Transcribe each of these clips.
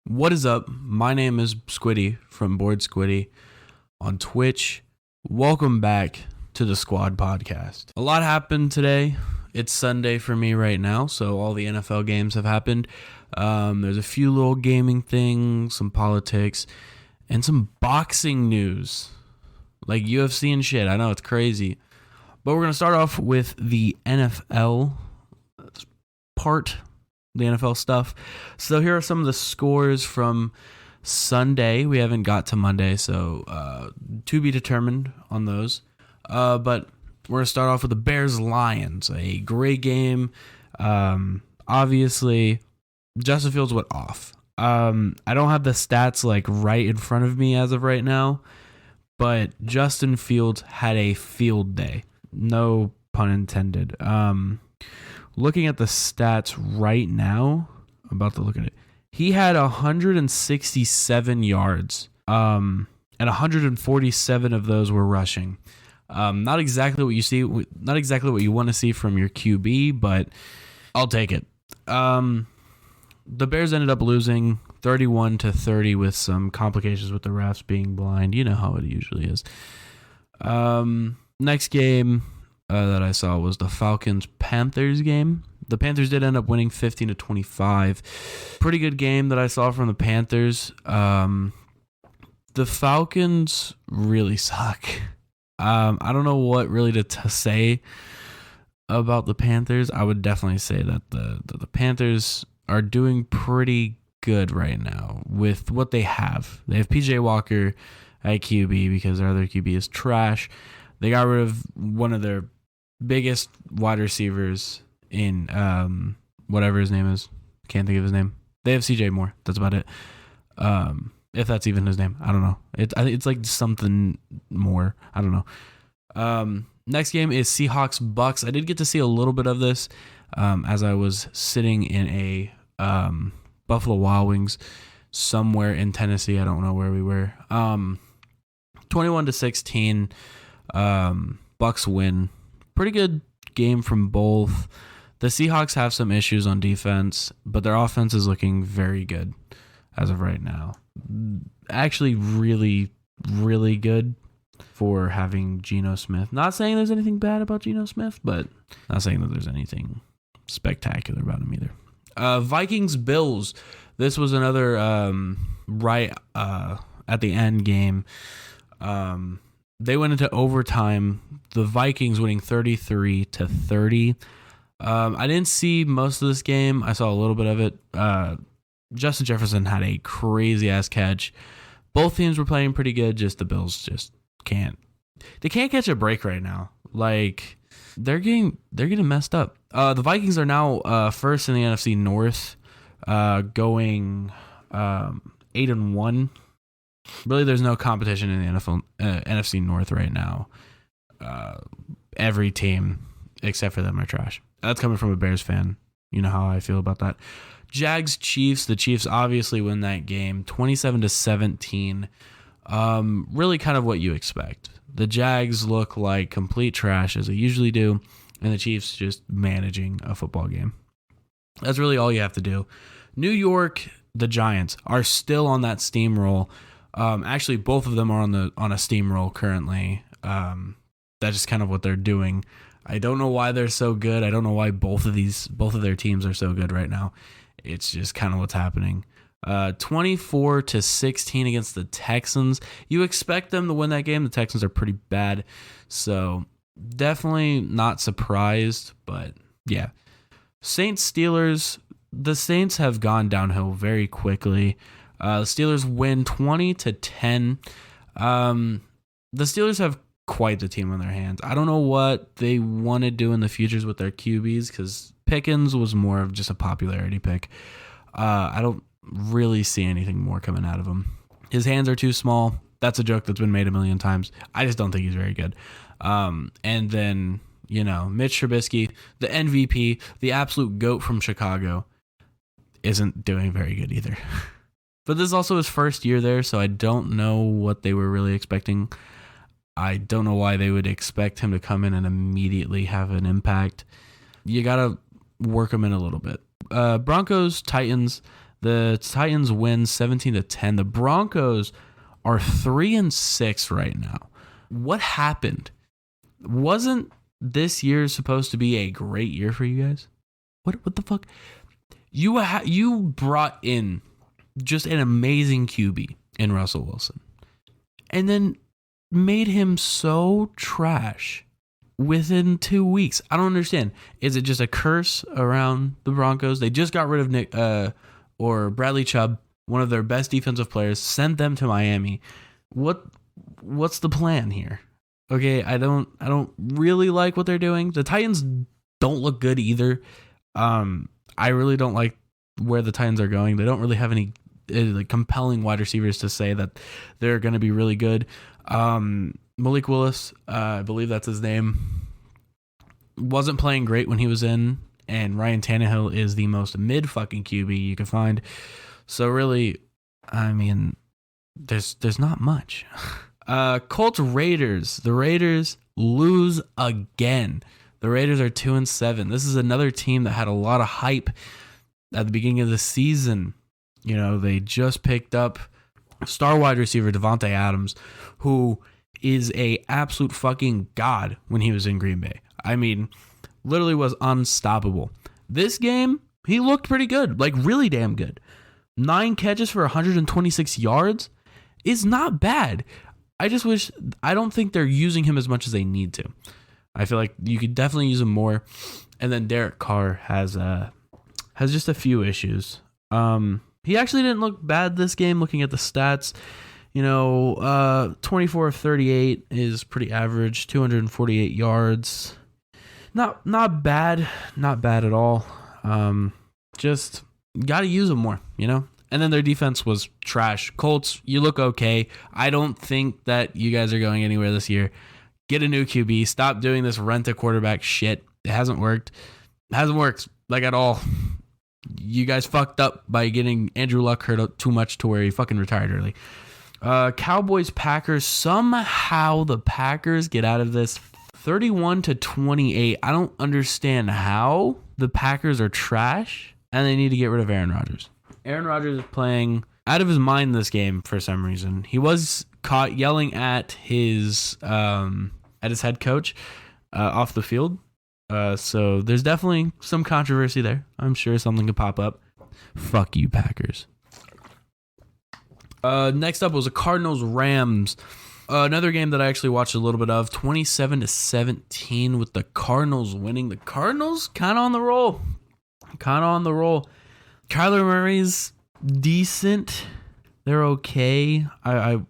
What is up? My name is Squiddy from Board Squiddy on Twitch. Welcome back to the Squad Podcast. A lot happened today. It's Sunday for me right now, so all the NFL games have happened. There's a few little gaming things, some politics, and some boxing news, like UFC and shit. I know, it's crazy. But we're going to start off with the NFL part, the NFL stuff. So here are some of the scores from Sunday. We haven't got to Monday, so to be determined on those. But we're going to start off with the Bears-Lions, a great game. Obviously, Justin Fields went off. I don't have the stats like right in front of me as of right now, but Justin Fields had a field day. No pun intended. Looking at the stats right now, I'm about to look at it. He had 167 yards, and 147 of those were rushing. Not exactly what you see, not exactly what you want to see from your QB, but I'll take it. The Bears ended up losing 31-30 with some complications with the refs being blind. You know how it usually is. Next game that I saw was the Falcons-Panthers game. The Panthers did end up winning 15-25. Pretty good game that I saw from the Panthers. The Falcons really suck. I don't know what really to say about the Panthers. I would definitely say that the Panthers are doing pretty good right now with what they have. They have PJ Walker at QB because their other QB is trash. They got rid of one of their biggest wide receivers in whatever his name is. Can't think of his name. They have CJ Moore. That's about it. If that's even his name. I don't know. It's like something more. I don't know. Next game is Seahawks-Bucks. I did get to see a little bit of this as I was sitting in a Buffalo Wild Wings somewhere in Tennessee. I don't know where we were. 21-16. Bucks win. Pretty good game from both. The Seahawks have some issues on defense, but their offense is looking very good as of right now. Actually, really, really good for having Geno Smith. Not saying there's anything bad about Geno Smith, but not saying that there's anything spectacular about him either. Vikings-Bills. This was another right at the end game. They went into overtime. The Vikings winning 33-30. I didn't see most of this game. I saw a little bit of it. Justin Jefferson had a crazy ass catch. Both teams were playing pretty good. Just the Bills just can't. They can't catch a break right now. Like they're getting messed up. The Vikings are now first in the NFC North, going 8-1. Really, there's no competition in the NFC North right now. Every team except for them are trash. That's coming from a Bears fan. You know how I feel about that. Jags-Chiefs. The Chiefs obviously win that game 27-17. Really kind of what you expect. The Jags look like complete trash as they usually do, and the Chiefs just managing a football game. That's really all you have to do. New York, the Giants are still on that steamroll. Actually, both of them are on a steamroll currently. That's just kind of what they're doing. I don't know why they're so good. I don't know why both of their teams are so good right now. It's just kind of what's happening. 24-16 against the Texans. You expect them to win that game. The Texans are pretty bad, so definitely not surprised. But yeah, Saints-Steelers. The Saints have gone downhill very quickly. The Steelers win 20-10. The Steelers have quite the team on their hands. I don't know what they want to do in the futures with their QBs because Pickens was more of just a popularity pick. I don't really see anything more coming out of him. His hands are too small. That's a joke that's been made a million times. I just don't think he's very good. And then, Mitch Trubisky, the MVP, the absolute GOAT from Chicago, isn't doing very good either. But this is also his first year there, so I don't know what they were really expecting. I don't know why they would expect him to come in and immediately have an impact. You got to work him in a little bit. Broncos, Titans. The Titans win 17-10. The Broncos are 3-6 right now. What happened? Wasn't this year supposed to be a great year for you guys? What the fuck? You brought in just an amazing QB in Russell Wilson, and then made him so trash within 2 weeks. I don't understand. Is it just a curse around the Broncos? They just got rid of Nick or Bradley Chubb, one of their best defensive players, sent them to Miami. What's the plan here? Okay, I don't really like what they're doing. The Titans don't look good either. I really don't like where the Titans are going. They don't really have any compelling wide receivers to say that they're going to be really good. Malik Willis, I believe that's his name, wasn't playing great when he was in, and Ryan Tannehill is the most mid fucking QB you can find. So really, I mean, there's not much. Colts Raiders. The Raiders lose again. The Raiders are 2-7. This is another team that had a lot of hype at the beginning of the season. You know, they just picked up star wide receiver Devontae Adams, who is a absolute fucking god when he was in Green Bay. I mean, literally was unstoppable. This game, he looked pretty good, like really damn good. 9 catches for 126 yards is not bad. I don't think they're using him as much as they need to. I feel like you could definitely use him more. And then Derek Carr has just a few issues. He actually didn't look bad this game looking at the stats. You know, 24 of 38 is pretty average, 248 yards. Not bad at all. Just got to use them more, you know? And then their defense was trash. Colts, you look okay. I don't think that you guys are going anywhere this year. Get a new QB. Stop doing this rent-a-quarterback shit. It hasn't worked. It hasn't worked, like, at all. You guys fucked up by getting Andrew Luck hurt too much to where he fucking retired early. Cowboys, Packers. Somehow the Packers get out of this 31-28. I don't understand how the Packers are trash and they need to get rid of Aaron Rodgers. Aaron Rodgers is playing out of his mind this game for some reason. He was caught yelling at his head coach off the field. So there's definitely some controversy there. I'm sure something could pop up. Fuck you, Packers. Next up was the Cardinals-Rams. Another game that I actually watched a little bit of. 27-17 with the Cardinals winning. The Cardinals kind of on the roll. Kyler Murray's decent. They're okay. I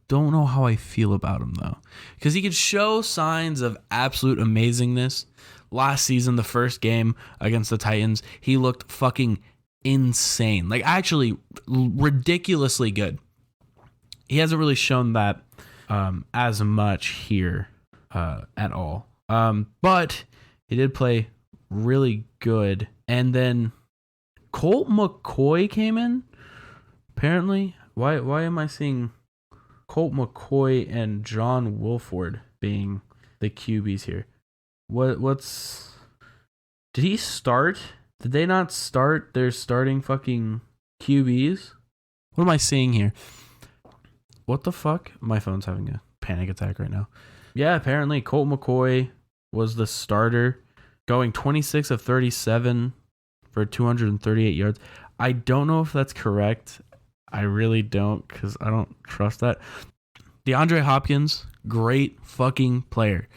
don't know how I feel about him, though. Because he could show signs of absolute amazingness. Last season, the first game against the Titans, he looked fucking insane. Like, actually, ridiculously good. He hasn't really shown that as much here at all. But he did play really good. And then Colt McCoy came in, apparently. Why am I seeing Colt McCoy and John Wolford being the QBs here? Did he start? Did they not start their starting fucking QBs? What am I seeing here? What the fuck? My phone's having a panic attack right now. Yeah, apparently Colt McCoy was the starter, going 26 of 37 for 238 yards. I don't know if that's correct. I really don't, because I don't trust that. DeAndre Hopkins, great fucking player.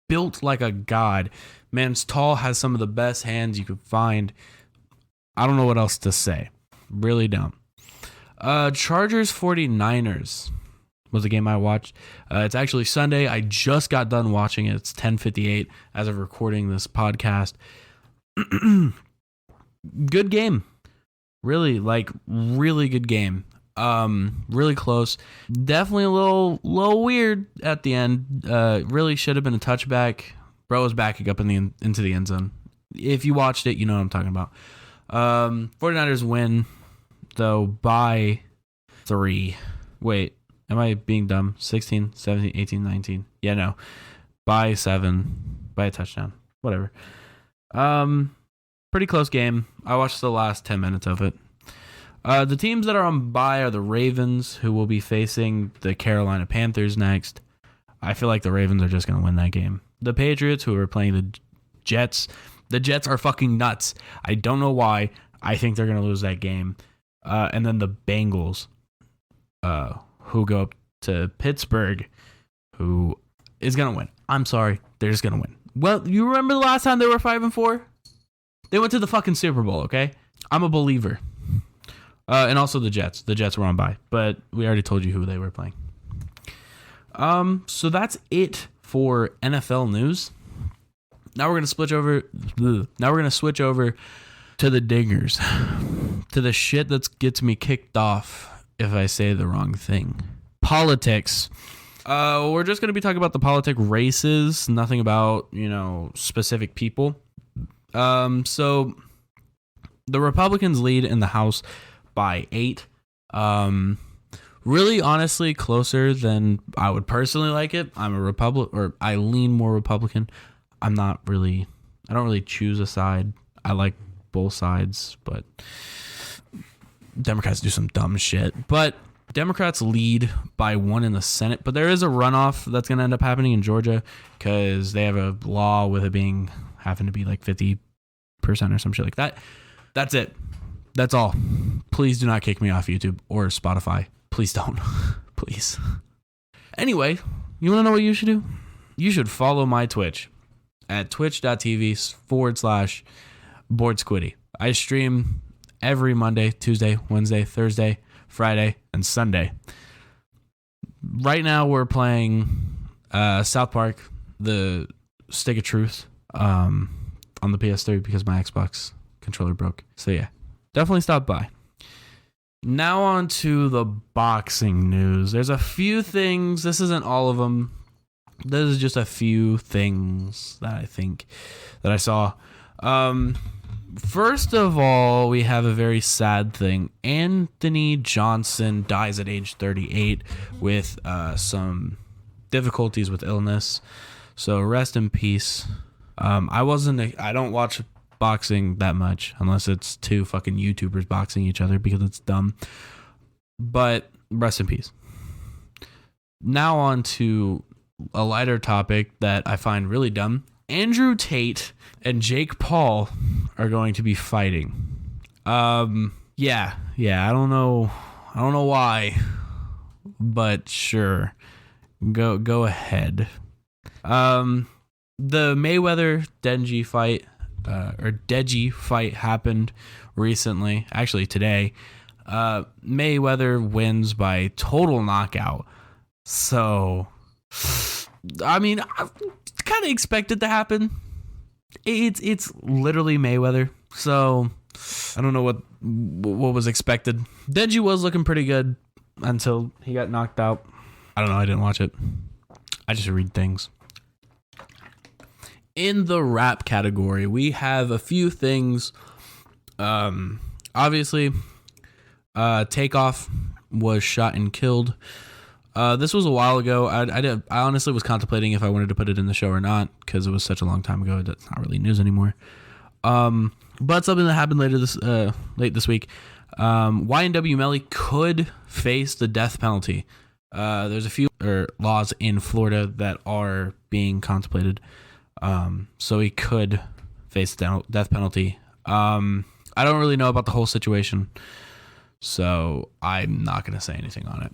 Built like a god. Man's tall, has some of the best hands you could find. I don't know what else to say. Really don't. Chargers 49ers was the game I watched. It's actually Sunday. I just got done watching it. It's 10:58 as of recording this podcast. Good game. Really good game. Really close. Definitely a little weird at the end. Really should have been a touchback. Bro was backing up into the end zone. If you watched it, you know what I'm talking about. 49ers win, though, by 3. Wait, am I being dumb? 16, 17, 18, 19. Yeah, no. By 7. By a touchdown. Whatever. Pretty close game. I watched the last 10 minutes of it. The teams that are on bye are the Ravens, who will be facing the Carolina Panthers next. I feel like the Ravens are just going to win that game. The Patriots, who are playing the Jets. The Jets are fucking nuts. I don't know why. I think they're going to lose that game. And then the Bengals, who go up to Pittsburgh, who is going to win. I'm sorry. They're just going to win. Well, you remember the last time they were 5-4? They went to the fucking Super Bowl, okay? I'm a believer. And also the Jets. The Jets were on bye, but we already told you who they were playing. So that's it for NFL news. Now we're gonna switch over. Now we're gonna switch over to the dingers, to the shit that gets me kicked off if I say the wrong thing. Politics. We're just gonna be talking about the politic races. Nothing about specific people. So the Republicans lead in the House by 8. Really, honestly, closer than I would personally like it. I'm a Republican, or I lean more Republican. I don't really choose a side. I like both sides, but Democrats do some dumb shit. But Democrats lead by 1 in the Senate, but there is a runoff that's going to end up happening in Georgia because they have a law with it having to be like 50% or some shit like that. That's it. That's all. Please do not kick me off YouTube or Spotify. Please don't. Please. Anyway, you want to know what you should do? You should follow my Twitch at twitch.tv/BoredSquiddy. I stream every Monday, Tuesday, Wednesday, Thursday, Friday, and Sunday. Right now we're playing South Park, the Stick of Truth, on the PS3 because my Xbox controller broke. So yeah, definitely stop by. Now on to the boxing news. There's a few things. This isn't all of them. This is just a few things that I think that I saw. First of all, we have a very sad thing. Anthony Johnson dies at age 38 with some difficulties with illness. So rest in peace. I don't watch boxing that much unless it's two fucking YouTubers boxing each other because it's dumb. But rest in peace. Now on to a lighter topic that I find really dumb. Andrew Tate and Jake Paul are going to be fighting. Yeah, I don't know why, but sure. Go ahead. The Mayweather Deji fight happened recently, actually today. Mayweather wins by total knockout. So, I mean, I kind of expected to happen. It's literally Mayweather. So, I don't know what was expected. Deji was looking pretty good until he got knocked out. I don't know. I didn't watch it. I just read things. In the rap category, we have a few things. Obviously, Takeoff was shot and killed. This was a while ago. I honestly was contemplating if I wanted to put it in the show or not because it was such a long time ago. That's not really news anymore. But something that happened late this week. YNW Melly could face the death penalty. There's a few laws in Florida that are being contemplated. So he could face the death penalty. I don't really know about the whole situation, so I'm not going to say anything on it.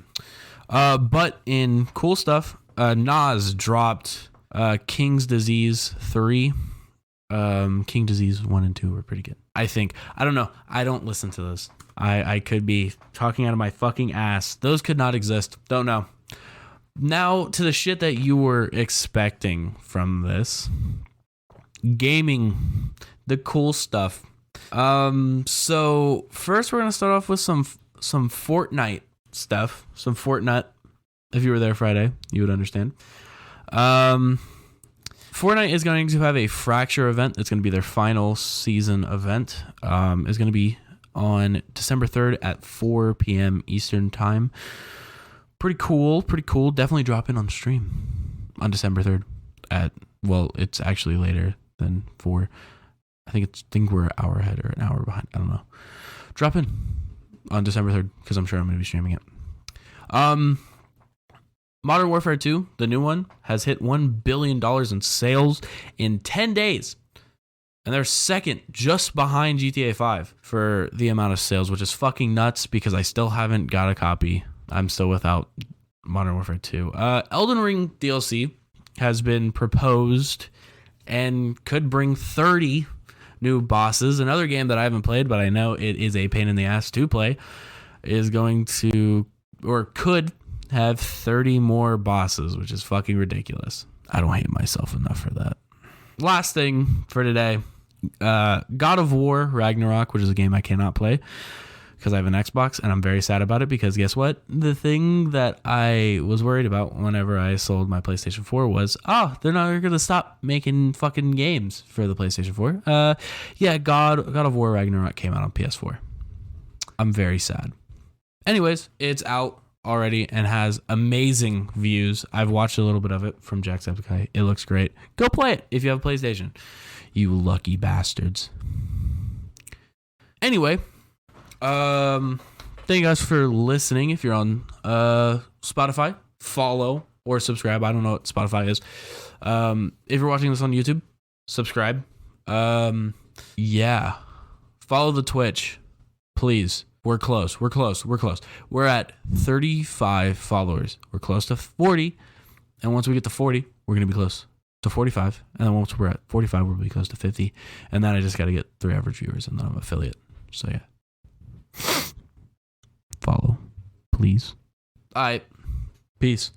But in cool stuff, Nas dropped King's Disease 3. King Disease 1 and 2 were pretty good, I think. I don't know. I don't listen to those. I could be talking out of my fucking ass. Those could not exist. Don't know. Now to the shit that you were expecting from this. Gaming. The cool stuff. So first we're going to start off with some Fortnite stuff. Some Fortnite. If you were there Friday, you would understand. Fortnite is going to have a Fracture event. It's going to be their final season event. It's going to be on December 3rd at 4 p.m. Eastern Time. Pretty cool. Definitely drop in on stream on December 3rd it's actually later than 4. I think we're an hour ahead or an hour behind. I don't know. Drop in. on December 3rd because I'm sure I'm going to be streaming it. Modern Warfare 2, the new one, has hit $1 billion in sales in 10 days. And they're second just behind GTA 5 for the amount of sales, which is fucking nuts because I still haven't got a copy. I'm still without Modern Warfare 2. Elden Ring DLC has been proposed and could bring 30 new bosses. Another game that I haven't played, but I know it is a pain in the ass to play, is going to, or could have 30 more bosses, which is fucking ridiculous. I don't hate myself enough for that. Last thing for today, God of War Ragnarok, which is a game I cannot play because I have an Xbox, and I'm very sad about it because guess what? The thing that I was worried about whenever I sold my PlayStation 4 was, they're not going to stop making fucking games for the PlayStation 4. God of War Ragnarok came out on PS4. I'm very sad. Anyways, it's out already and has amazing views. I've watched a little bit of it from Jacksepticeye. It looks great. Go play it if you have a PlayStation. You lucky bastards. Anyway, thank you guys for listening. If you're on Spotify, follow or subscribe. I don't know what Spotify is. If you're watching this on YouTube, subscribe. Follow the Twitch, please. We're close. We're at 35 followers. We're close to 40. And once we get to 40, we're going to be close to 45. And then once we're at 45, we'll be close to 50. And then I just got to get 3 average viewers and then I'm an affiliate. So yeah. Follow, please. All right. Peace.